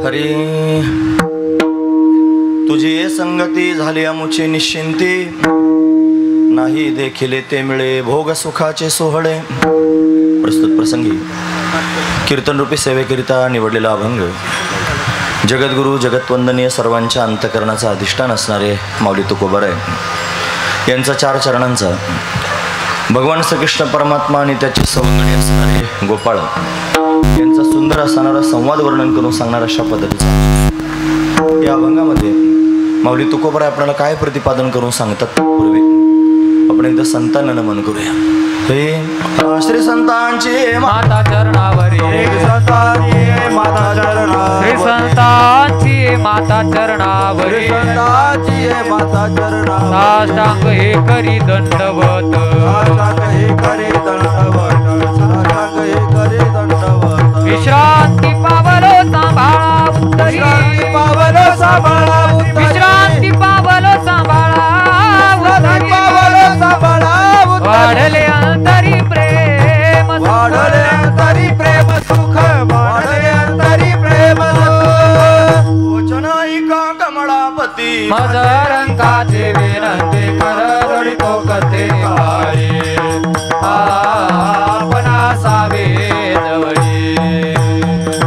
हरी तुझी संगती झाली अमुची निश्चिंती, नाही देखिले ते मिळे भोग सुखाचे सोहळे। प्रस्तुत प्रसंगी कीर्तन रूपी सेवेकरिता निवडलेला अभंग जगद्गुरु जगतवंदनीय सर्वांच्या अंतकरणाचा अधिष्ठान असणारे माऊली तुकोबाराय यांचा 4 चरणांचा भगवान श्रीकृष्ण परमात्मा आणि त्याची सौंदर्य असणारे गोपाळ यांचा सुंदर असणारा संवाद वर्णन करून सांगणारा अशा पद्धतीचा या अभंगामध्ये माऊली तुकोबाराय आपल्याला काय प्रतिपादन करून सांगतात पूर्वी आपण एकदा संतांना नमन करूया। हे श्री संतांची माता चरणावरी, संतांची माता चरणावरी, श्री संतांची माता चरणावरी, संतांची माता चरणावरी, साष्टांग हे करी दंडवत, साष्टांग हे करी दंडवत, साष्टांग हे करी दंडवत। विश्रांती पावलो सांभाळा उत्तरी, पावलो सांभाळा उत्तरी, विश्रांती पावलो सांभाळा उत्तरी, पावलो सांभाळा उत्तरी, वाढले अंतरी प्रेम, वाढले अंतरी प्रेम सुख, वाढले अंतरी प्रेम सुख। वचनाईका कमळापती मदरंगाचे विनंती कर रडितो कथे वारी, आपणा सावे जवळी।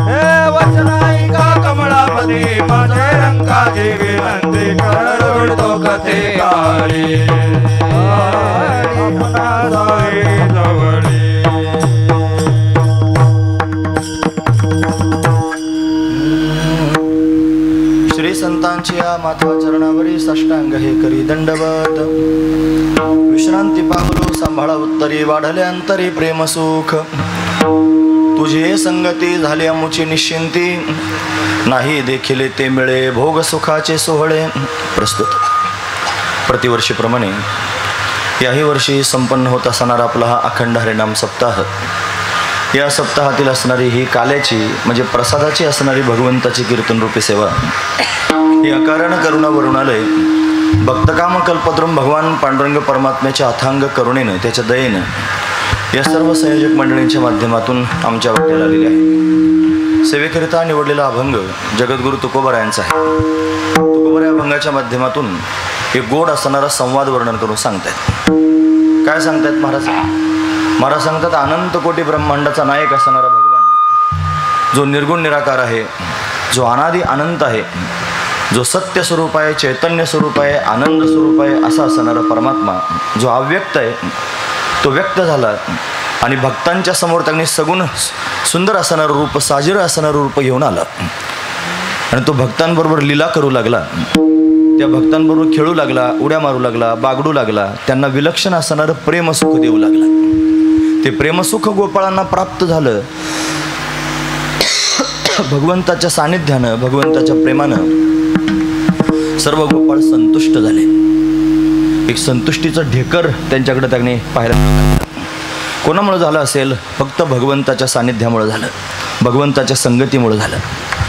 हे वचनाईका कमळापती मदरंगाचे विनंती कर रडितो कथे वारी, आपणा सावे जवळी। श्री संतांची या माता चरणावरी साष्टांग हे करी दंडवत, विश्रांती पावलो सांभाळा उत्तरी, वाढले अंतरी प्रेम सुख, तुझी संगती झाली अमुची निश्चिंती, नाही देखिले ते मिळे भोग सुखाचे सोहळे। प्रस्तुत प्रतिवर्षीप्रमाणे याही वर्षी संपन्न होत असणारा आपला हा अखंड हरिनाम सप्ताह, या सप्ताहातील असणारी ही काल्याची म्हणजे प्रसादाची असणारी भगवंताची कीर्तन रूपी सेवा ही अकारण करुणा वरुणालय भक्तकाम कल्पद्रुम भगवान पांडुरंग परमात्म्याच्या अथांग करुणेनं त्याच्या दयेनं या सर्व संयोजक मंडळींच्या माध्यमातून आमच्या वाट्याला आलेले आहे। सेवेकरिता निवडलेला अभंग जगद्गुरु तुकोबाराय यांचा आहे। तुकोबाराय अभंगाच्या माध्यमातून हे गोड असणारा संवाद वर्णन करून सांगतायत। काय सांगतायत महाराज? महाराज सांगतात, अनंत कोटी ब्रह्मांडाचा नायक असणारा भगवान जो निर्गुण निराकार आहे, जो अनादि अनंत आहे, जो सत्य स्वरूप आहे, चैतन्य स्वरूप आहे, आनंद स्वरूप आहे असा असणारा परमात्मा जो अव्यक्त आहे तो व्यक्त झाला आणि भक्तांच्या समोर त्यांनी सगुण सुंदर असणारं रूप, साजिर असणारं रूप घेऊन आला आणि तो भक्तांबरोबर लीला करू लागला, त्या भक्तांबरोबर खेळू लागला, उड्या मारू लागला, बागडू लागला, त्यांना विलक्षण असणारं प्रेमसुख देऊ लागला। ते प्रेमसुख गोपाळांना प्राप्त झालं। भगवंताच्या सानिध्यानं, भगवंताच्या प्रेमानं सर्व गोपाळ संतुष्ट झाले। एक संतुष्टीचं ढेकर त्यांच्याकडे त्यांनी पाहायला मिळालं। कोणामुळे झालं असेल? फक्त भगवंताच्या सानिध्यामुळे झालं, भगवंताच्या संगतीमुळे झालं।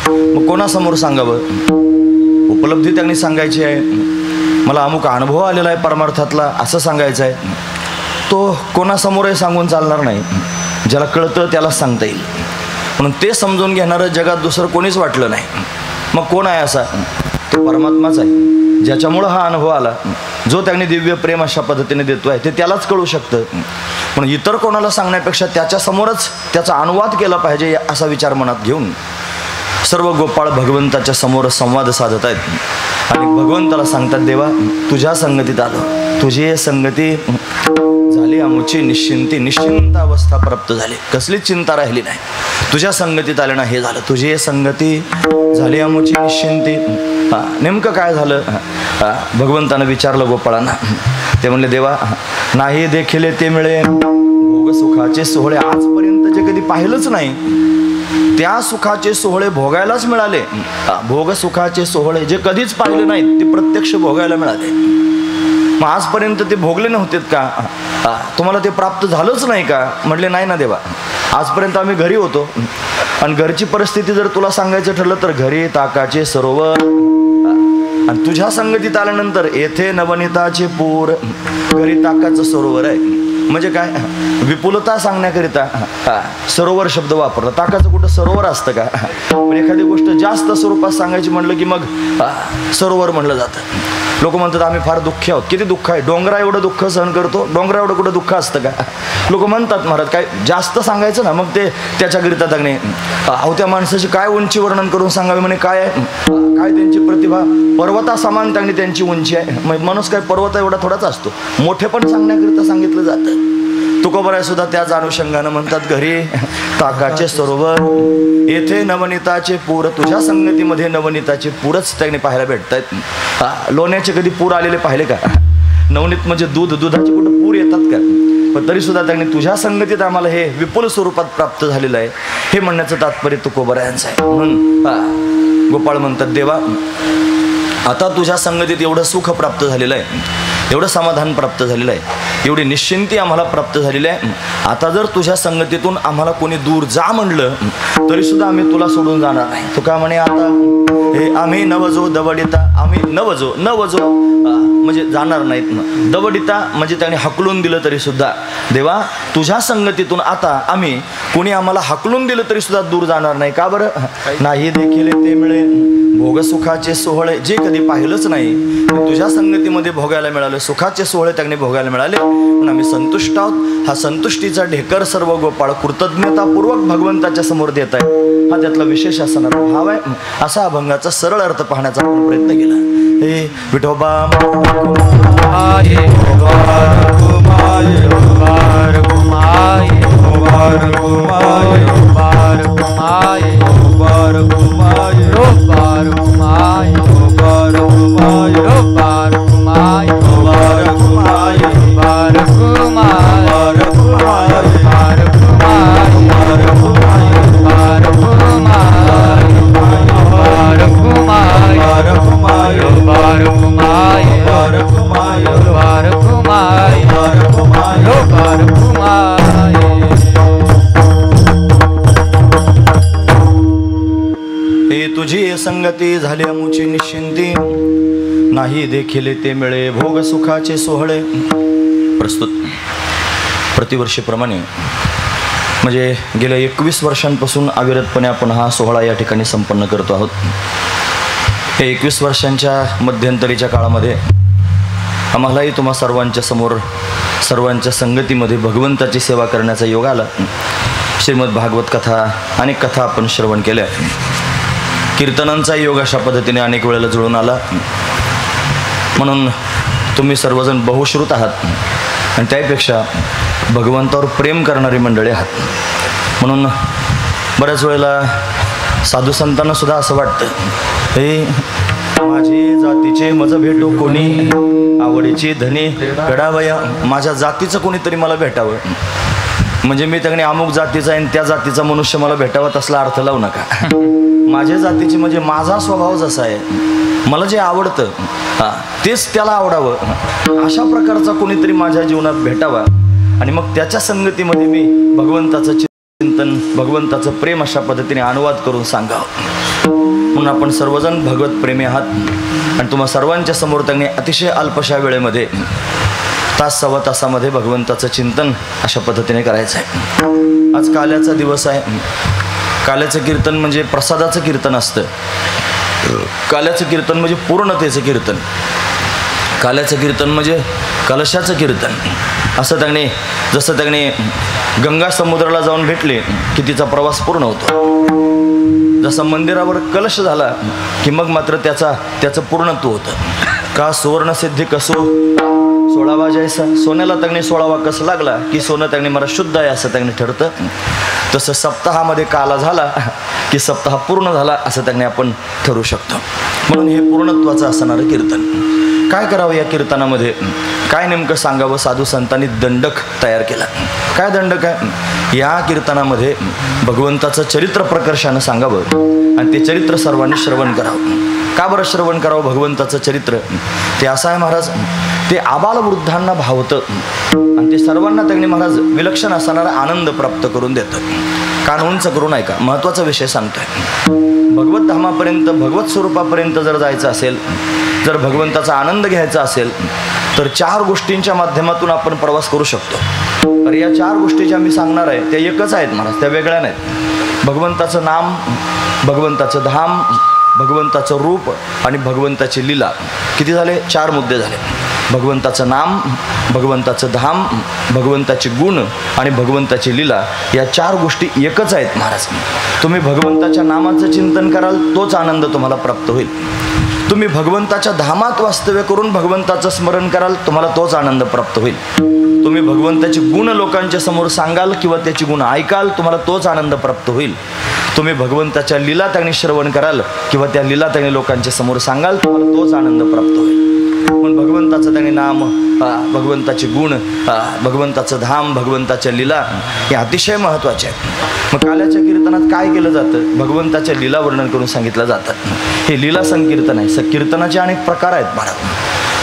मग कोणासमोर सांगावं? उपलब्धी त्यांनी सांगायची आहे, मला अमुक अनुभव आलेला आहे परमार्थातला असं सांगायचं आहे, तो कोणासमोरही सांगून चालणार नाही। ज्याला कळतं त्यालाच सांगता येईल, म्हणून ते समजून घेणारं जगात दुसरं कोणीच वाटलं नाही। मग कोण आहे असा? तो परमात्माच आहे, ज्याच्यामुळं हा अनुभव आला, जो त्यांनी दिव्य प्रेम अशा पद्धतीने देतो आहे ते त्यालाच कळू शकतं। म्हणून इतर कोणाला सांगण्यापेक्षा त्याच्यासमोरच त्याचा अनुवाद केला पाहिजे असा विचार मनात घेऊन सर्व गोपाळ भगवंताच्या समोर संवाद साधत आहेत आणि भगवंताला सांगतात, देवा तुझ्या संगतीत आलो, तुझी संगती झाली अमुची निश्चिंती, निश्चिंत अवस्था प्राप्त झाली, कसलीच चिंता राहिली नाही, तुझ्या संगतीत आले ना हे झालं, तुझी संगती झाली अमुची निश्चिंती। नेमकं काय झालं? भगवंतानं विचारलं गोपाळांना, ते म्हणले, देवा नाही देखिले ते मिळे भोग सुखाचे सोहळे, आजपर्यंत जे कधी पाहिलंच नाही त्या सुखाचे सोहळे भोगायलाच मिळाले। भोग सुखाचे सोहळे जे कधीच पाहिले नाहीत ते प्रत्यक्ष भोगायला मिळाले। मग आजपर्यंत ते भोगले नव्हते का? तुम्हाला ते प्राप्त झालंच नाही का? म्हटले, नाही ना देवा, आजपर्यंत आम्ही घरी होतो आणि घरची परिस्थिती जर तुला सांगायचं ठरलं तर घरी ताकाचे सरोवर आणि तुझ्या संगतीत आल्यानंतर येथे नवनीताचे पूर, घरी ताकाचं सरोवर आहे म्हणजे काय विपुलता सांगण्याकरिता सरोवर शब्द वापरला. ताकाचं कुठं सरोवर असतं का? पण एखादी गोष्ट जास्त स्वरूपात सांगायची म्हणलं की मग सरोवर म्हणलं जातं. लोक म्हणतात आम्ही फार दुःखी आहोत. किती दुःख आहे? डोंगरा एवढं दुःख सहन करतो. डोंगरा एवढं कुठं दुःख असतं का? लोक म्हणतात महाराज काय जास्त सांगायचं ना, मग ते त्याच्याकरिता त्याने अहो त्या माणसाची काय उंची वर्णन करून सांगावे म्हणे. काय आहे काय त्यांची प्रतिभा पर्वता समान त्यांची उंची आहे. मग माणूस काय पर्वत एवढा थोडाच असतो. मोठे पण सांगण्याकरिता सांगितलं जातं. तुकोबराय सुद्धा त्याच अनुषंगानं म्हणतात घरी ताकाचे सरोवर येथे नवनीताचे पूर. तुझ्या संगतीमध्ये नवनीताचे पूरच त्यांनी पाहायला भेटत आहेत. लोण्याचे कधी पूर आलेले पाहिले का? नवनीत म्हणजे दूध, दुधाचे कुठं पूर येतात का? पण तरी सुद्धा त्यांनी तुझ्या संगतीत आम्हाला हे विपुल स्वरूपात प्राप्त झालेलं आहे हे म्हणण्याचं तात्पर्य तुकोबरायांचं आहे. म्हणून गोपाळ म्हणतात देवा आता तुझ्या संगतीत एवढं सुख प्राप्त झालेलं आहे, एवढं समाधान प्राप्त झालेलं आहे, एवढी निश्चिंती आम्हाला प्राप्त झालेली आहे. आता जर तुझ्या संगतीतून आम्हाला कोणी दूर जा म्हणलं तरी सुद्धा आम्ही तुला सोडून जाणार नाही. तू का म्हणे आता हे आम्ही नवजो दवडिता, आम्ही नवजो म्हणजे जाणार नाहीत ना. दवडिता म्हणजे त्याने हकलून दिलं तरी सुद्धा देवा तुझ्या संगतीतून आता आम्ही कोणी आम्हाला हकलून दिलं तरी सुद्धा दूर जाणार नाही. का बरं? नाही देखील ते मिळे भोगसुखाचे सोहळे. जे कधी पाहिलंच नाही तुझ्या संगतीमध्ये भोगायला मिळाले, सुखाचे सोहळे त्यांनी भोगायला मिळाले म्हणून आम्ही संतुष्ट आहोत. हा संतुष्टीचा ढेकर सर्व गोपाळ कृतज्ञतापूर्वक भगवंताच्या समोर देत आहे. हा त्यातला विशेष असणारा भाव आहे. असा अभंगाचा सरळ अर्थ पाहण्याचा आपण प्रयत्न केला. हे विठोबा तुझी संगती झाली अमुची निश्चिंती, नाही देखील ते मिळे भोग सुखाचे सोहळे. प्रस्तुत प्रतिवर्षीप्रमाणे म्हणजे गेल्या 21 वर्षांपासून अविरतपणे आपण हा सोहळा या ठिकाणी संपन्न करतो आहोत. हे 21 वर्षांच्या मध्यंतरीच्या काळामध्ये आम्हालाही तुम्हा सर्वांच्या समोर सर्वांच्या संगतीमध्ये भगवंताची सेवा करण्याचा योग आला. श्रीमद भागवत कथा अनेक कथा आपण श्रवण केल्या. कीर्तनांचा योग अशा पद्धतीने अनेक वेळेला जुळून आला. म्हणून तुम्ही सर्वजण बहुश्रुत आहात आणि त्यापेक्षा भगवंतावर प्रेम करणारी मंडळी आहात. म्हणून बऱ्याच वेळेला साधू संतांना सुद्धा असं वाटतं हे माझी जातीचे मज भेटो कोणी, आवडीची धनी घडावया. माझ्या जातीचं कोणीतरी मला भेटावं म्हणजे मी त्याने अमुक जातीचा आहे त्या जातीचा मनुष्य मला भेटावा तसला अर्थ लावू नका. माझ्या जातीची म्हणजे माझा स्वभाव जसा आहे, मला जे आवडतं तेच त्याला आवडावं अशा प्रकारचा कोणीतरी माझ्या जीवनात भेटावा आणि मग त्याच्या संगतीमध्ये मी भगवंताचं चिंतन भगवंताचं प्रेम अशा पद्धतीने अनुवाद करून सांगावं. म्हणून आपण सर्वजण भगवत प्रेमी आहात आणि तुम्हा सर्वांच्या समोर त्यांनी अतिशय अल्पशा वेळेमध्ये तास सव्वा तासामध्ये भगवंताचं चिंतन अशा पद्धतीने करायचं आहे. आज काल्याचा दिवस आहे. काल्याचं कीर्तन म्हणजे प्रसादाचं कीर्तन असतं. काल्याचं कीर्तन म्हणजे पूर्णतेचं कीर्तन. काल्याचं कीर्तन म्हणजे कलशाचं कीर्तन. असं त्याने जसं त्याने गंगा समुद्राला जाऊन भेटले की तिचा प्रवास पूर्ण होतो. जसं मंदिरावर कलश झाला की मग मात्र त्याचं पूर्णत्व होतं. का सुवर्णसिद्धी कसो 16वा जैसा. सोन्याला त्याने 16वा कस लागला की सोनं त्याने मला शुद्ध आहे असं त्याने ठरतं. तसं सप्ताहामध्ये काला झाला की सप्ताह पूर्ण झाला असं त्याने आपण ठरवू शकतो. म्हणून हे पूर्णत्वाचं असणारं कीर्तन. काय करावं या कीर्तनामध्ये, काय नेमकं सांगावं? साधू संतांनी दंडक तयार केला. काय दंडक आहे? या कीर्तनामध्ये भगवंताचं चरित्र प्रकर्षानं सांगावं आणि ते चरित्र सर्वांनी श्रवण करावं. का बरं श्रवण करावं भगवंताचं चरित्र? ते असं आहे महाराज, ते आबालवृद्धांना भावतं आणि ते सर्वांना त्यांनी महाराज विलक्षण असणारा आनंद प्राप्त करून देतं. कान उंच करून ऐका, महत्त्वाचा विषय सांगतोय. भगवत धामापर्यंत भगवत स्वरूपापर्यंत जर जायचं असेल जर भगवंताचा आनंद घ्यायचा असेल तर 4 गोष्टींच्या माध्यमातून आपण प्रवास करू शकतो. तर या 4 गोष्टी ज्या मी सांगणार आहे त्या एकच आहेत महाराज, त्या वेगळ्या नाहीत. भगवंताचं नाम, भगवंताचं धाम, भगवंताचं रूप आणि भगवंताची लीला. किती झाले? 4 मुद्दे झाले. भगवंताचं नाम, भगवंताचं धाम, भगवंताचे गुण आणि भगवंताची लीला, या 4 गोष्टी एकच आहेत महाराज. तुम्ही भगवंताच्या नामाचं चिंतन कराल तोच आनंद तुम्हाला प्राप्त होईल. तुम्ही भगवंताच्या धामात वास्तव्य करून भगवंताचं स्मरण कराल तुम्हाला तोच आनंद प्राप्त होईल. तुम्ही भगवंताचे गुण लोकांच्या समोर सांगाल किंवा त्याची गुण ऐकाल तुम्हाला तोच आनंद प्राप्त होईल. तुम्ही भगवंताच्या लीला त्यांनी श्रवण कराल किंवा त्या लीला त्यांनी लोकांच्या समोर सांगाल तुम्हाला तोच आनंद प्राप्त होईल. म्हणून भगवंताचं त्यांनी नाम, भगवंताचे गुण, भगवंताचं धाम, भगवंताच्या लीला हे अतिशय महत्त्वाचे आहेत. मग काल्याच्या कीर्तनात काय केलं जातं? भगवंताच्या लीला वर्णन करून सांगितलं जातं. हे लीला संकीर्तन आहे. संकीर्तनाचे अनेक प्रकार आहेत महाराज.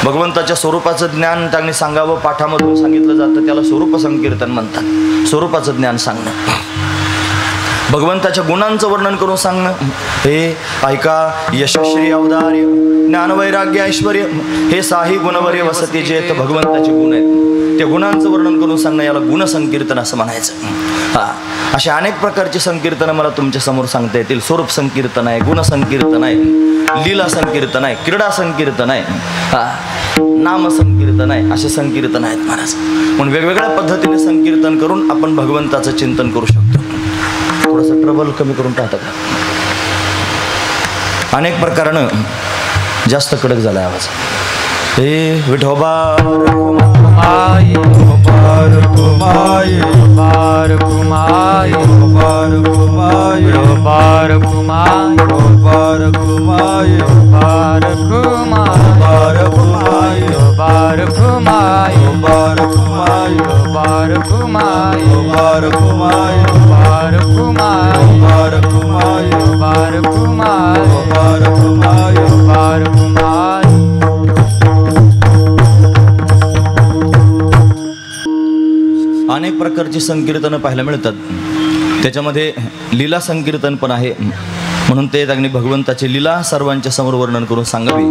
भगवंताच्या स्वरूपाचं ज्ञान त्यांनी सांगावं पाठामधून सांगितलं जातं, त्याला स्वरूप संकीर्तन म्हणतात. स्वरूपाचं ज्ञान सांगणं. भगवंताच्या गुणांचं वर्णन करून सांगणं. हे ऐका, यशश्री औदार्य ज्ञान वैराग्य ऐश्वर्य हे 6 गुणवर्य वसती जे तर भगवंताचे गुण आहेत, त्या गुणांचं वर्णन करून सांगणं याला गुणसंकीर्तन असं म्हणायचं. असे अनेक प्रकारचे संकीर्तनं मला तुमच्या समोर सांगता येतील. स्वरूप संकीर्तन आहे, गुणसंकीर्तन आहे, लीला संकीर्तन आहे, क्रीडा संकीर्तन आहे, नाम संकीर्तन आहे, असे संकीर्तन आहेत महाराज. म्हणून वेगवेगळ्या पद्धतीने संकीर्तन करून आपण भगवंताचं चिंतन करू शकतो. थोडंसं ट्रबल कमी करून टाकता का? अनेक प्रकारानं जास्त कडक झाला आवाज. हे विठोबा कुमाई बार कुमाई बार कुमाई बार कुमाई बार कुमाई बार कुमाई बार कुमाई बार कुमाई बार कुमाई बार कुमाई बार कुमाई बार कुमाई बार कुमाई बार कुमाई बार कुमाई बार कुमाई बार कुमाई. अनेक प्रकारची संकीर्तनं पाहायला मिळतात. त्याच्यामध्ये लीला संकीर्तन पण आहे. म्हणून ते त्यांनी भगवंताची लीला सर्वांच्या समोर वर्णन करून सांगावी.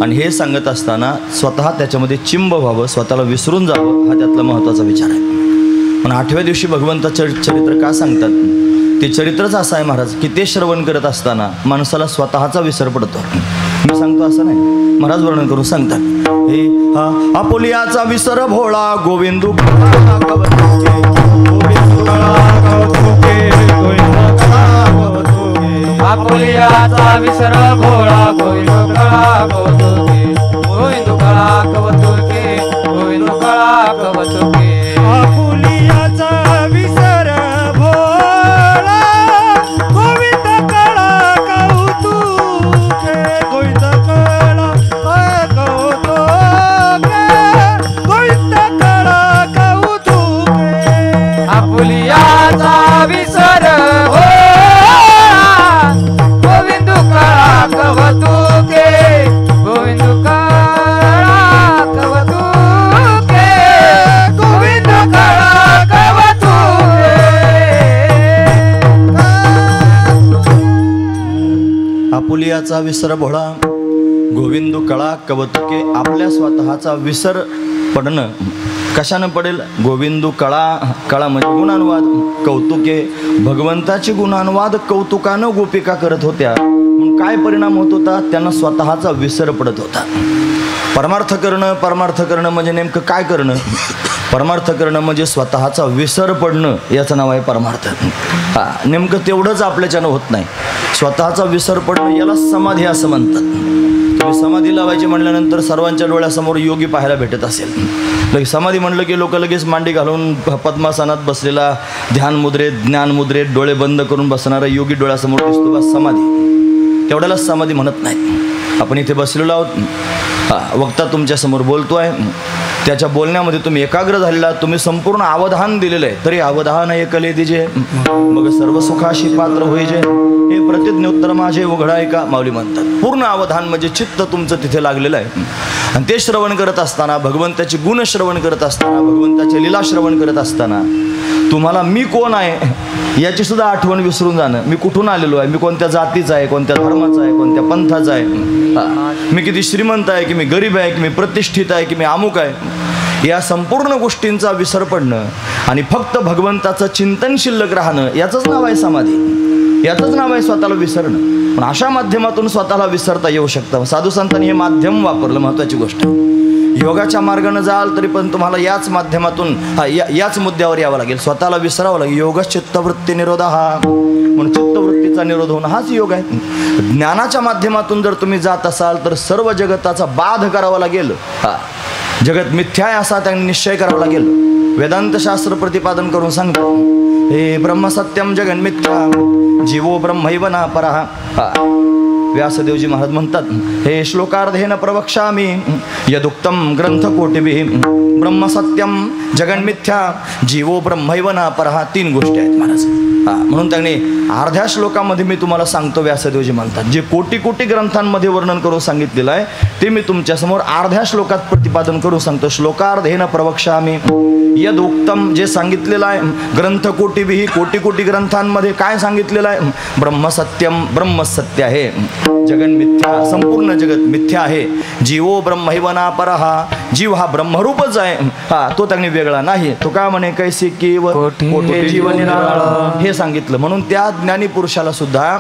आणि हे सांगत असताना स्वतः त्याच्यामध्ये चिंब व्हावं, स्वतःला विसरून जावं, हा त्यातला महत्त्वाचा विचार आहे. पण 8व्या दिवशी भगवंताचं चरित्र का सांगतात? ते चरित्रच असं आहे महाराज की ते श्रवण करत असताना माणसाला स्वतःचा विसर पडतो. मी सांगतो असं नाही, महाराज वर्णन करून सांगतात. हे हा आपुलियाचा विसर भोळा गोविंदू आपुलियाचा विसर भोळा गोविंदू कळा कवतुके गोविंदू कळा कवतुके गोविंदू कळा कवतुके. आपुलियाचा विसर भोळा गोविंद कळा कौतुके गोविंद कळा कौतुके गोविंद कळा कौतुके. आपुलियाचा विसर गोविंदू कळा कवतुके गोविंदू कळा कवतुके गोविंदू कळा कवतुके. आपुलियाचा विसर भोळा गोविंदू कळा कवतुके. आपल्या स्वतःचा विसर पडणं कशानं पडेल? गोविंदू कळा, कळा म्हणजे गुणानुवाद, कौतुके भगवंताचे गुणानुवाद कौतुकानं गोपिका करत होत्या. म्हणून काय परिणाम होत होता? त्यांना स्वतःचा विसर पडत होता. परमार्थ करणं म्हणजे नेमकं काय करणं? परमार्थ करणं म्हणजे स्वतःचा विसर पडणं, याचं नाव आहे परमार्थ. नेमकं तेवढंच आपल्याच्यानं होत नाही. स्वतःचा विसर पडणं याला समाधी असं म्हणतात. तुम्ही समाधी लावायची म्हटल्यानंतर सर्वांच्या डोळ्यासमोर योगी पाहायला भेटत असेल. लगेच समाधी म्हणलं की लोक लगेच मांडी घालून पद्मासनात बसलेला, ध्यान मुद्रेत, ज्ञान मुद्रेत डोळे बंद करून बसणारा योगी डोळ्यासमोर दिसतो, बस समाधी. तेवढ्यालाच समाधी म्हणत नाही. आपण इथे बसलेलो आहोत, वक्ता तुमच्यासमोर बोलतो आहे, त्याच्या बोलण्यामध्ये तुम्ही एकाग्र झालेला, तुम्ही संपूर्ण अवधान दिलेलं आहे. तरी अवधान ऐकले दिजे मग सर्व सुखाशी पात्र होईजे, हे प्रतिज्ञोत्तर माझे उघडा ऐका माऊली म्हणतात. पूर्ण अवधान म्हणजे चित्त तुमचं तिथे लागलेलं आहे. आणि ते श्रवण करत असताना, भगवंताची गुण श्रवण करत असताना, भगवंताची लीला श्रवण करत असताना तुम्हाला मी कोण आहे याची सुद्धा आठवण विसरून जाणं. मी कुठून आलेलो आहे, मी कोणत्या जातीचा आहे, कोणत्या धर्माचा आहे, कोणत्या पंथाचा आहे, मी किती श्रीमंत आहे की मी गरीब आहे, की मी प्रतिष्ठित आहे की मी अमुक आहे, या संपूर्ण गोष्टींचा विसर पडणं आणि फक्त भगवंताचं चिंतन शिल्लक राहणं याचंच नाव आहे समाधी, याचंच नाव आहे स्वतःला विसरणं. पण अशा माध्यमातून स्वतःला विसरता येऊ शकतं. साधू संतांनी हे माध्यम वापरलं, महत्त्वाची गोष्ट. योगाच्या मार्गाने जाल तरी पण तुम्हाला याच माध्यमातून याच मुद्द्यावर यावं लागेल, स्वतःला विसरावं लागेल. योग चित्तवृत्ती निरोध हा, म्हणून चित्तवृत्तीचा निरोध होणं हाच योग आहे. ज्ञानाच्या माध्यमातून जर तुम्ही जात असाल तर सर्व जगताचा बाध करावा लागेल. जगत मिथ्या आहे असा त्यांनी निश्चय करावा लागेल. वेदांत शास्त्र प्रतिपादन करून सांगतो, हे ब्रह्म सत्यम जगन मिथ्या जीवो ब्रह्मैव न परः. व्यासदेवजी महाराज म्हणतात, हे श्लोकार्धेन प्रवक्ष्यामि यदुक्तम ग्रंथ कोटिभिः ब्रह्म सत्यम जगन मिथ्या जीवो ब्रह्मैव न परः. 3 गोष्टी आहेत महाराज. म्हणून त्यांनी अर्ध्या श्लोकामध्ये मी तुम्हाला सांगतो, व्यासदेवजी म्हणतात, जे कोटी कोटी ग्रंथांमध्ये वर्णन करून सांगितलेलं आहे ते मी तुमच्यासमोर अर्ध्या श्लोकात प्रतिपादन करून सांगतो. श्लोकार्धेन प्रवक्ष्यामि यद उक्तम, जे सांगितलेलं आहे ग्रंथ कोटिभिः, कोटी कोटी ग्रंथांमध्ये काय सांगितलेलं आहे, ब्रह्म सत्यम, ब्रह्म सत्य आहे, जगन मिथ्या, संपूर्ण जगत मिथ्या आहे, जीवो ब्रह्मैव न परः, जीव हा ब्रह्मरूपच आहे, तो त्यांनी वेगळा नाही. तो का म्हणे, कैसी केव कोटी जीव निराळ, हे सांगितलं. म्हणून त्या ज्ञानी पुरुषाला सुद्धा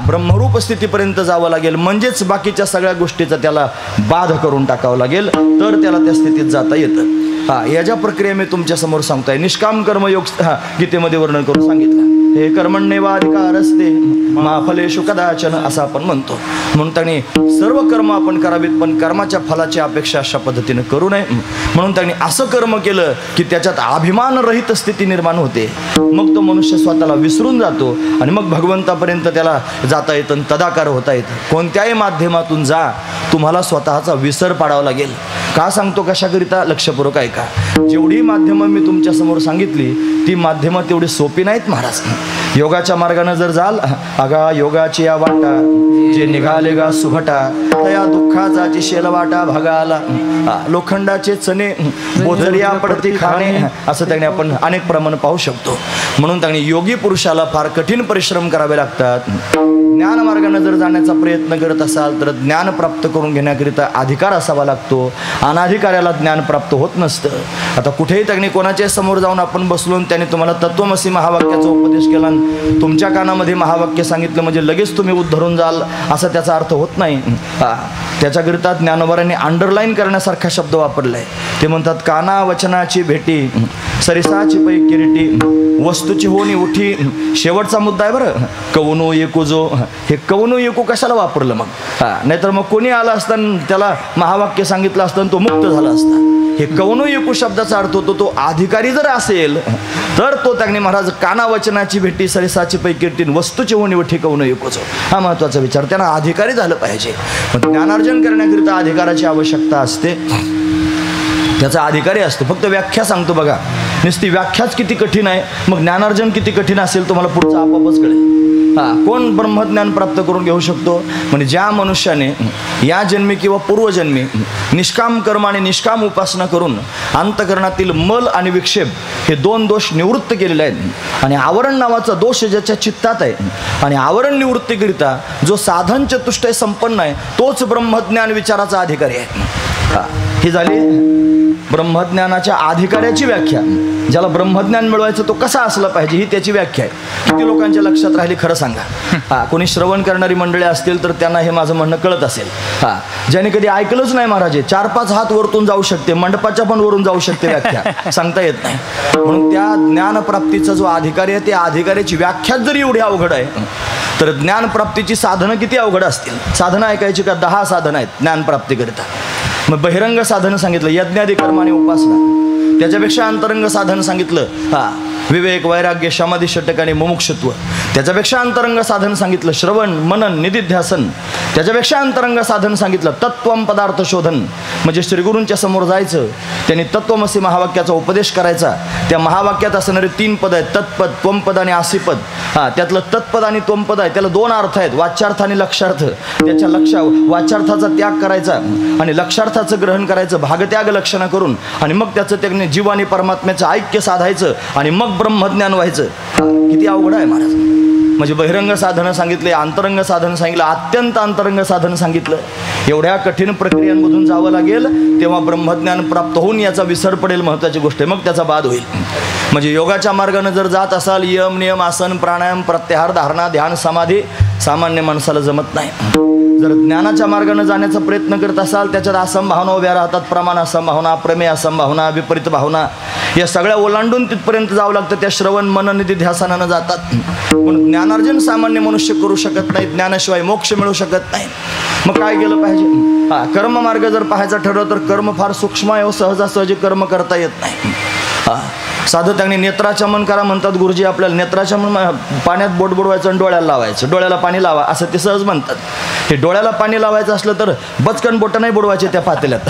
ब्रह्मरूप स्थितीपर्यंत जावं लागेल, म्हणजेच बाकीच्या सगळ्या गोष्टीचा त्याला बाध करून टाकावं लागेल, तर त्याला त्या स्थितीत जाता येतं. याच्या प्रक्रिया मी तुमच्या समोर सांगतोय. निष्काम कर्मयोग गीतेमध्ये वर्णन करून सांगितलं. हे कर्मण्येवाधिकारस्ते मा फलेषु कदाचन, असं आपण म्हणतो. म्हणून त्यांनी सर्व कर्म आपण करावीत, पण कर्माच्या फलाची अपेक्षा अशा पद्धतीने करू नये. म्हणून त्यांनी असं कर्म केलं की त्याच्यात अभिमान रहित स्थिती निर्माण होते. मग तो मनुष्य स्वतःला विसरून जातो आणि मग भगवंतापर्यंत त्याला जाता येतं, तदाकार होता येतं. कोणत्याही माध्यमातून जा, तुम्हाला स्वतःचा विसर पाडावा लागेल. का सांगतो, कशाकरिता, लक्षपूर्वक ऐका. जेवढी माध्यमं मी तुमच्या समोर सांगितली ती माध्यमं तेवढी सोपी नाहीत महाराज. योगाच्या मार्गाने जर जाल, अगा योगाची या वाटा जे निघाले गा सुभटा, तया दुःखाचा जी शेलवाटा भगाला, लोखंडाचे चणे बोजरिया पडती खाणे, असं त्याने आपण अनेक प्रमाण पाहू शकतो. म्हणून त्यांनी योगी पुरुषाला फार कठीण परिश्रम करावे लागतात. ज्ञान मार्गाने जर जाण्याचा प्रयत्न करत असाल तर ज्ञान प्राप्त करून घेण्याकरिता अधिकार असावा लागतो. अनाधिकाऱ्याला ज्ञान प्राप्त होत नसतं. आता कुठेही त्यांनी कोणाच्या समोर जाऊन आपण बसलो, त्याने तुम्हाला तत्वमसी महावाक्याचा उपदेश केला, तुमच्या कानामध्ये महावाक्य सांगितलं म्हणजे लगेच तुम्ही उद्धरून जाल असा त्याचा अर्थ होत नाही. त्याच्याकरिता ज्ञानोबारांनी अंडरलाईन करण्यासारखा शब्द वापरलाय. ते म्हणतात, काना वचनाची भेटी सरिसाची पै किरीटी वस्तूची होणी उठी. शेवटचा मुद्दा आहे बरं, कवनो एकू जो. हे कवनो एकू कशाला वापरलं मग? नाहीतर मग कोणी आला असताना त्याला महावाक्य सांगितलं असतं तो मुक्त झाला असता. हे कवनो एकू शब्दाचा अर्थ होतो तो अधिकारी जर असेल तर तो त्यांनी महाराज काना वचनाची भेटी सरिसाची पै किरीटी वस्तूची होणी उठी कवनो एकूच, हा महत्वाचा विचार. त्यांना अधिकारी झालं पाहिजे. ज्ञानार्जन करण्याकरिता अधिकाराची आवश्यकता असते, त्याचा अधिकारी असतो. फक्त व्याख्या सांगतो बघा, नुसती व्याख्याच किती कठीण आहे, मग ज्ञानार्जन किती कठीण असेल तुम्हाला पुढचं आपोआपच कळेल. कोण ब्रह्मज्ञान प्राप्त करून घेऊ शकतो? म्हणजे ज्या मनुष्याने या जन्मी किंवा पूर्वजन्मी निष्काम कर्म आणि निष्काम उपासना करून अंतकरणातील मल आणि विक्षेप हे 2 दोष निवृत्त केलेले आहेत, आणि आवरण नावाचा दोष ज्याच्या चित्तात आहे, आणि आवरण निवृत्तीकरिता जो साधन चतुष्टय संपन्न आहे तोच ब्रह्मज्ञान विचाराचा अधिकारी आहे. ही झाली ब्रह्मज्ञानाच्या अधिकाऱ्याची व्याख्या. ज्याला ब्रह्मज्ञान मिळवायचं तो कसा असला पाहिजे ही त्याची व्याख्या आहे. किती लोकांच्या लक्षात राहिली खरं सांगा? कोणी श्रवण करणारी मंडळी असतील तर त्यांना हे माझं म्हणणं कळत असेल. ज्याने कधी ऐकलंच नाही महाराज, 4-5 हात वरतून जाऊ शकते, मंडपाच्या पण वरून जाऊ शकते व्याख्या, सांगता येत नाही. म्हणून त्या ज्ञानप्राप्तीचा जो अधिकारी आहे त्या अधिकाऱ्याची व्याख्याच जरी एवढी अवघड आहे तर ज्ञानप्राप्तीची साधनं किती अवघड असतील. साधनं ऐकायची का? 10 साधनं आहेत ज्ञानप्राप्तीकरिता. मग बहिरंग साधन सांगितलं, यज्ञादी कर्म आणि उपासना. त्याच्यापेक्षा अंतरंग साधन सांगितलं, विवेक, वैराग्य, समाधी, षटक आणि मुमुक्षत्व. त्याच्यापेक्षा अंतरंग साधन सांगितलं श्रवण, मनन, निधिध्यासन. त्याच्यापेक्षा अंतरंग साधन सांगितलं तत्वम पदार्थ शोधन, म्हणजे श्रीगुरूंच्या समोर जायचं, त्यांनी तत्वमसी महावाक्याचा उपदेश करायचा. त्या महावाक्यात असणारे 3 पद आहेत, तत्पद, त्वमपद आणि आसीपद. त्यातलं तत्पद आणि त्वमपद आहे, त्याला 2 अर्थ आहेत, वाच्यार्थ आणि लक्षार्थ. त्याच्या वाच्यार्थाचा त्याग करायचा आणि लक्षार्थाचं ग्रहण करायचं, भागत्याग लक्षणं करून, आणि मग त्याचं त्याने जीव आणि परमात्म्याचं ऐक्य साधायचं आणि मग ब्रह्मज्ञान व्हायचं. किती अवघड आहे महाराज. म्हणजे बहिरंग साधनं सांगितले, अंतरंग साधन सांगितलं, अत्यंत अंतरंग साधन सांगितलं. एवढ्या कठीण प्रक्रियांमधून जावं लागेल तेव्हा ब्रह्मज्ञान प्राप्त होऊन याचा विसर पडेल. महत्त्वाची गोष्ट आहे, मग त्याचा बाद होईल. म्हणजे योगाच्या मार्गाने जर जात असाल, यम नियम आसन प्राणायाम प्रत्याहार धारणा ध्यान समाधी सामान्य माणसाला जमत नाही. जर ज्ञानाच्या मार्गाने जाण्याचा प्रयत्न करत असाल, त्याच्यात असंभावना उभ्या राहतात, प्रमाण असंभावना, प्रमेय असंभावना, विपरीत भावना, या सगळ्या ओलांडून तिथपर्यंत जावं लागतं. त्या श्रवण मनन निधी ध्यासानानं जातात. पण ज्ञानार्जन सामान्य मनुष्य करू शकत नाही, ज्ञानाशिवाय मोक्ष मिळू शकत नाही. मग काय केलं पाहिजे? कर्म मार्ग जर पाहायचा ठरवलं तर कर्म फार सूक्ष्म आहे, सहजासहजी कर्म करता येत नाही. साधं त्यांनी नेत्राचमन करा म्हणतात गुरुजी आपल्याला. नेत्राचमन पाण्यात बोट बुडवायचं आणि डोळ्याला लावायचं, डोळ्याला पाणी लावा असं ते सहज म्हणतात. हे डोळ्याला पाणी लावायचं असलं तर बचकन बोटं नाही बुडवायचे त्या पातेल्यात,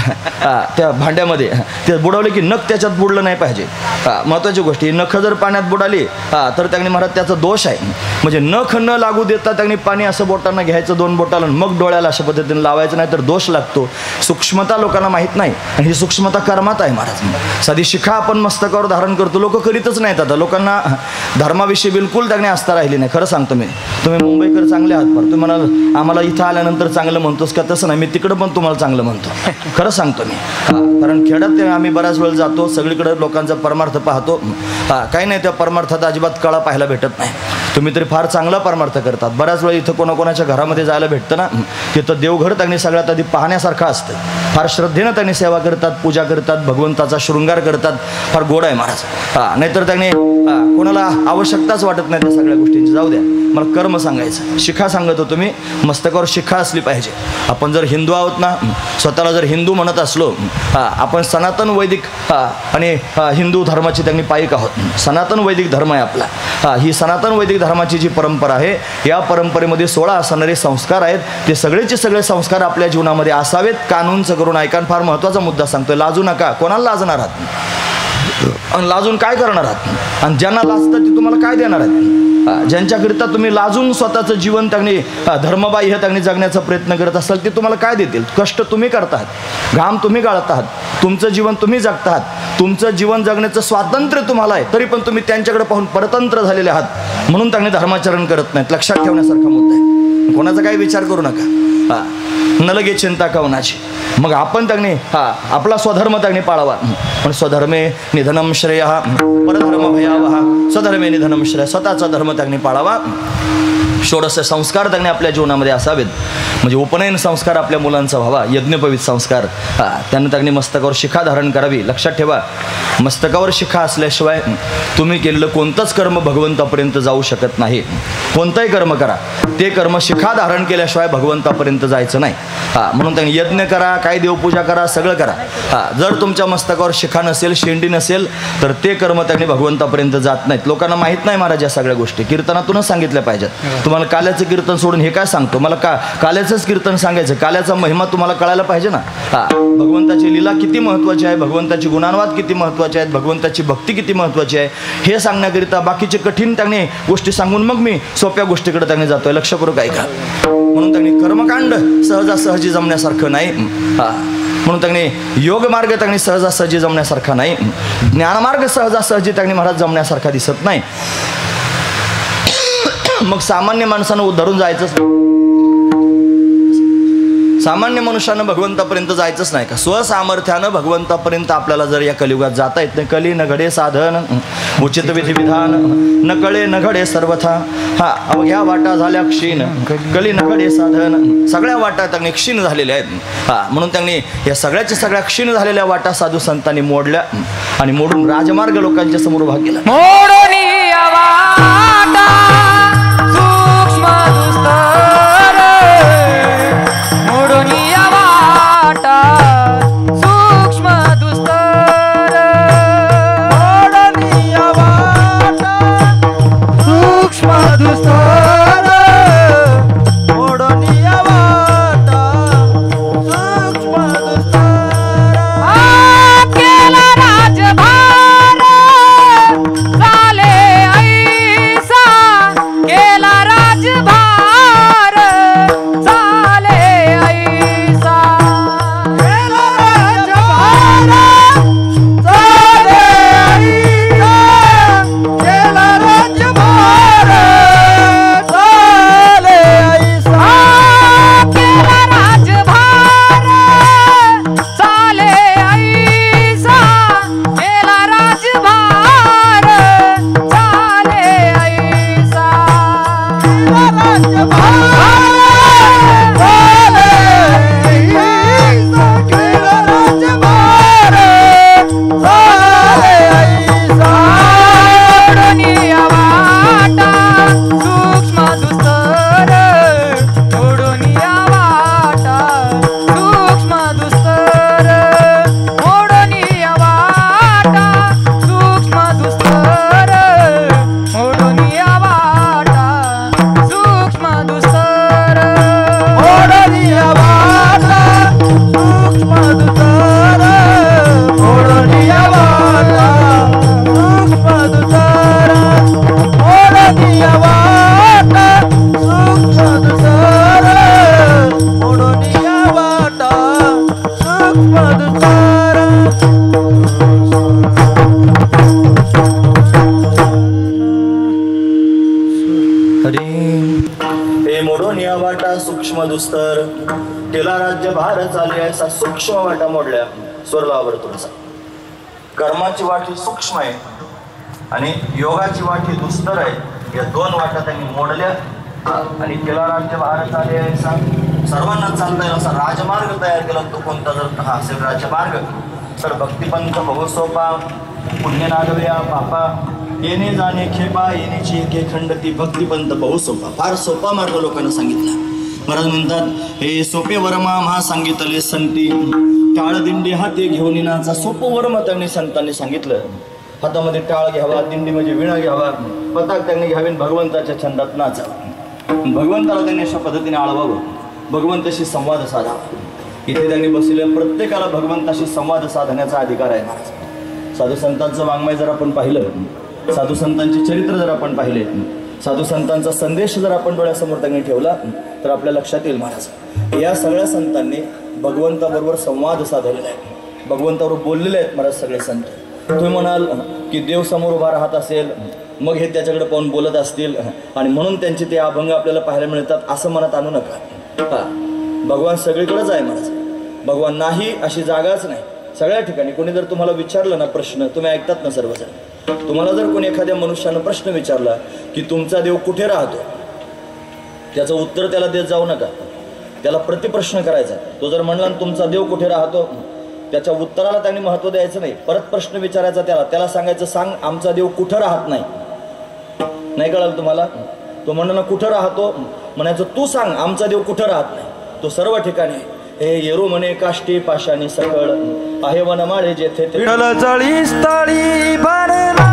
त्या भांड्यामध्ये. ते बुडवले की नख त्याच्यात बुडलं नाही पाहिजे. महत्त्वाची गोष्ट ही, नख जर पाण्यात बुडाली तर त्यांनी महाराज त्याचा दोष आहे. म्हणजे नख न लागू देता त्यांनी पाणी असं बोटांना घ्यायचं 2 बोटाला, मग डोळ्याला अशा पद्धतीने लावायचं, नाही तर दोष लागतो. सूक्ष्मता लोकांना माहीत नाही आणि ही सूक्ष्मता कर्मात आहे महाराज. साधी शिखा आपण मस्तकावर धारण करतो, लोक करीतच नाहीत. आता लोकांना धर्माविषयी बिलकुल त्यांनी आस्था राहिली नाही. खरं सांगतो मी, तुम्ही मुंबईकर चांगले आहात, पण तुम्ही म्हणाल आम्हाला इथं आल्यानंतर चांगलं म्हणतोस का? तसं नाही, मी तिकडं पण तुम्हाला चांगलं म्हणतो. खरं सांगतो मी. कारण खेड्यात आम्ही बऱ्याच वेळ जातो, सगळीकडे लोकांचा परमार्थ पाहतो. काही नाही, त्या परमार्थात अजिबात कळा पाहायला भेटत नाही. तुम्ही तरी फार चांगला परमार्थ करतात. बऱ्याच वेळ इथं कोणाकोणाच्या घरामध्ये जायला भेटतं ना, तिथं देवघर त्यांनी सगळ्यात आधी पाहण्यासारखं असतं. फार श्रद्धेनं त्यांनी सेवा करतात, पूजा करतात, भगवंताचा शृंगार करतात. फार गोड आहे महाराज. नाहीतर त्यांनी कोणाला आवश्यकताच वाटत नाही त्या सगळ्या गोष्टींची. जाऊ द्या, मला कर्म सांगायचं. शिखा सांगत होतो मी, मस्तकावर शिखा असली पाहिजे. आपण जर हिंदू आहोत ना, स्वतःला जर हिंदू म्हणत असलो, आपण सनातन वैदिक आणि हिंदू धर्माची त्यांनी पायिक आहोत. सनातन वैदिक धर्म आहे आपला. ही सनातन वैदिक धर्माची जी परंपरा आहे, या परंपरेमध्ये 16 असणारे संस्कार आहेत. ते सगळेचे सगळे संस्कार आपल्या जीवनामध्ये असावेत. कानूनचं करून ऐका. फार महत्त्वाचा मुद्दा सांगतोय, लाजू नका. कोणाला लाजणार आहात? आणि लाजून काय करणार आहात? आणि ज्यांना लाजतात ते तुम्हाला काय देणार आहेत? ज्यांच्याकरिता तुम्ही लाजून स्वतःचं जीवन त्यांनी धर्मबाह्य त्यांनी जगण्याचा प्रयत्न करत असाल, ते तुम्हाला काय देतील? कष्ट तुम्ही करतात, घाम तुम्ही गाळत आहात, तुमचं जीवन तुम्ही जगत आहात, तुमचं जीवन जगण्याचं स्वातंत्र्य तुम्हाला आहे, तरी पण तुम्ही त्यांच्याकडे पाहून परतंत्र झालेले आहात. म्हणून त्यांनी धर्माचरण करत नाहीत. लक्षात ठेवण्यासारखा मुद्दा आहे. कोणाचा काही विचार करू नका. न लगे चिंता कवनाची. मग आपण त्यांनी आपला स्वधर्म त्यांनी पाळावा. पण स्वधर्मे निधनम श्रेय, परधर्म भयावहा. स्वधर्मे निधनम श्रेय. स्वतःचा धर्म त्यांनी पाळावा. षोडश संस्कार त्यांनी आपल्या जीवनामध्ये असावेत. म्हणजे उपनयन संस्कार आपल्या मुलांचा व्हावा, यज्ञोपवीत संस्कार. त्यांनी मस्तकावर शिखा धारण करावी. लक्षात ठेवा, मस्तकावर शिखा असल्याशिवाय तुम्ही केलेलं कोणतंच कर्म भगवंतापर्यंत जाऊ शकत नाही. कोणतंही कर्म करा, ते कर्म शिखा धारण केल्याशिवाय भगवंतापर्यंत जायचं नाही. म्हणून त्यांनी यज्ञ करा, काय देवपूजा करा, सगळं करा. जर तुमच्या मस्तकावर शिखा नसेल, शेंडी नसेल, तर ते कर्म त्यांनी भगवंतापर्यंत जात नाहीत. लोकांना माहीत नाही महाराज या सगळ्या गोष्टी. कीर्तनातूनच सांगितल्या पाहिजेत. तुम्हाला काल्याचं कीर्तन सोडून हे काय सांगतो? मला काल्याचंच कीर्तन सांगायचं. काल्याचा महिमा तुम्हाला कळायला पाहिजे ना. भगवंताची लीला किती महत्त्वाची आहे, भगवंताची गुणानुवाद किती महत्त्वाचे आहेत, भगवंताची भक्ती किती महत्त्वाची आहे, हे सांगण्याकरिता बाकीचे कठीण त्यांनी गोष्टी सांगून मग मी सोप्या गोष्टीकडे त्यांनी जातोय. लक्ष करू काय का? म्हणून त्यांनी कर्मकांड सहजासहजी जमण्यासारखं नाही. म्हणून त्यांनी योग मार्ग त्यांनी सहजासहजी जमण्यासारखा नाही. ज्ञानमार्ग सहजासहजी त्यांनी महाराज जमण्यासारखा दिसत नाही. मग सामान्य माणसानं धरून जायचंच नाही. सामान्य मनुष्यानं भगवंतापर्यंत जायचंच नाही का? स्वसामर्थ्यानं भगवंतापर्यंत आपल्याला जर या कलियुगात जाता येत नाही. कली न घडे साधन, उचित विधी विधान, न कळे न घडे सर्वथा. अवघ्या वाटा झाल्या क्षीण, कली न घडे साधन. सगळ्या वाटा त्यांनी क्षीण झालेल्या आहेत. म्हणून त्यांनी या सगळ्याच्या सगळ्या क्षीण झालेल्या वाटा साधू संतांनी मोडल्या आणि मोडून राजमार्ग लोकांच्या समोर उभा केला. केला सूक्ष्म दुस्तर, केला राज्य भार चाले असा सूक्ष्म वाटा मोडल्या स्वर्गावर तुमचा. कर्माची वाट ही सूक्ष्म आहे आणि योगाची वाट ही दुस्तर आहे. या दोन वाटा त्यांनी मोडल्या आणि केला राज्य भार चाले असा सर्वांना चालता येईल असा राजमार्ग तयार केला. तो कोणता जर हा असेल राजमार्ग तर भक्तिपंथ बहु सोपा, पुण्य नागव्या पापा, येणे जाणे खेपा, येण्याची एके खंडती, भक्तिपंथ बहु सोपा. फार सोपा मार्ग लोकांना सांगितला. महाराज म्हणतात हे सोपे वर्मा महा सांगितले संती, टाळ दिंडी हाती घेऊन येण्याचा सोपं वर्म त्यांनी संतांनी सांगितलं. हातामध्ये टाळ घ्यावा, दिंडी म्हणजे विणा घ्यावा, पताक त्यांनी घ्यावी, भगवंताच्या छंदात नाचावं, भगवंताला त्यांनी अशा पद्धतीने आळवावं, भगवंताशी संवाद साधावा. इथे त्यांनी बसलेल्या प्रत्येकाला भगवंताशी संवाद साधण्याचा अधिकार आहे महाराज. साधू संतांचं वाङ्मय जर आपण पाहिलं, साधू संतांचे चरित्र जर आपण पाहिले, साधू संतांचा संदेश जर आपण डोळ्यासमोर त्यांनी ठेवला तर आपल्या लक्षात येईल महाराज या सगळ्या संतांनी भगवंताबरोबर संवाद साधलेला आहे, भगवंताबरोबर बोललेले आहेत महाराज सगळे संत. तुम्ही म्हणाल की देव समोर उभा राहत असेल मग हे त्याच्याकडे पाहून बोलत असतील आणि म्हणून त्यांचे ते अभंग आपल्याला पाहायला मिळतात, असं मनात आणू नका. भगवान सगळीकडेच आहे महाराज. भगवान नाही अशी जागाच नाही, सगळ्या ठिकाणी. कोणी जर तुम्हाला विचारलं ना प्रश्न, तुम्ही ऐकतात ना सर्वजण, तुम्हाला जर कोणी एखाद्या मनुष्यानं प्रश्न विचारला की तुमचा देव कुठे राहतो, त्याचं उत्तर त्याला देत जाऊ नका, त्याला प्रतिप्रश्न करायचा. तो जर म्हणला तुमचा देव कुठे राहतो, त्याच्या उत्तराला त्यांनी महत्त्व द्यायचं नाही, परत प्रश्न विचारायचा त्याला सांगायचं सांग आमचा देव कुठं राहत नाही. नाही कळालं तुम्हाला? तो म्हणणं कुठं राहतो म्हणायचं तू सांग आमचा देव कुठं राहत नाही. तो सर्व ठिकाणी हे येरू म्हणे काष्टी पाशानी सकळ आहे वनमाळे जेथे विठ्ठल जळी स्थळी भरला